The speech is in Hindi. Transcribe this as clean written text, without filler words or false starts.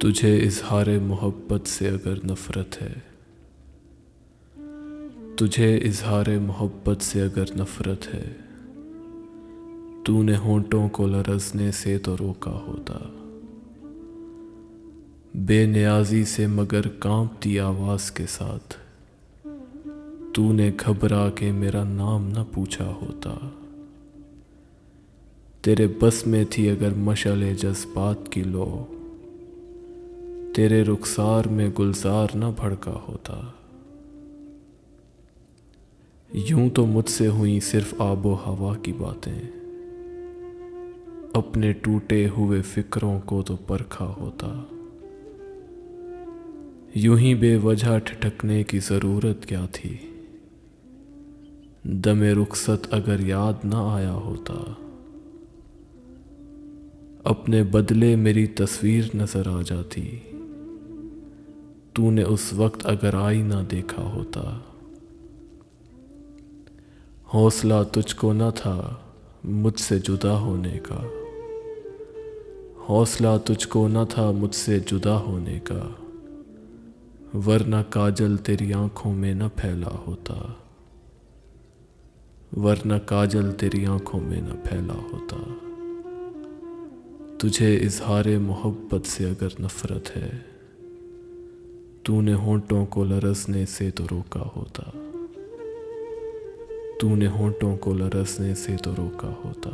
तुझे इजहार मोहब्बत से अगर नफ़रत है, तुझे इजहार मोहब्बत से अगर नफ़रत है, तूने होंठों को लरज़ने से तो रोका होता। बेनियाजी से मगर कांपती आवाज़ के साथ तूने घबरा के मेरा नाम न पूछा होता। तेरे बस में थी अगर मशाले जज्बात की लो, तेरे रुखसार में गुलजार न भड़का होता। यूं तो मुझसे हुई सिर्फ आबो हवा की बातें, अपने टूटे हुए फिक्रों को तो परखा होता। यूं ही बेवजह ठिठकने की ज़रूरत क्या थी, दमे रुखसत अगर याद न आया होता। अपने बदले मेरी तस्वीर नजर आ जाती, तूने उस वक्त अगर आईना देखा होता। हौसला तुझको न था मुझसे जुदा होने का, हौसला तुझको न था मुझसे जुदा होने का, वरना काजल तेरी आंखों में न फैला होता, वरना काजल तेरी आंखों में न फैला होता। तुझे इजहार मोहब्बत से अगर नफ़रत है, तूने होंठों को लरज़ने से तो रोका होता, तूने होंठों को लरज़ने से तो रोका होता।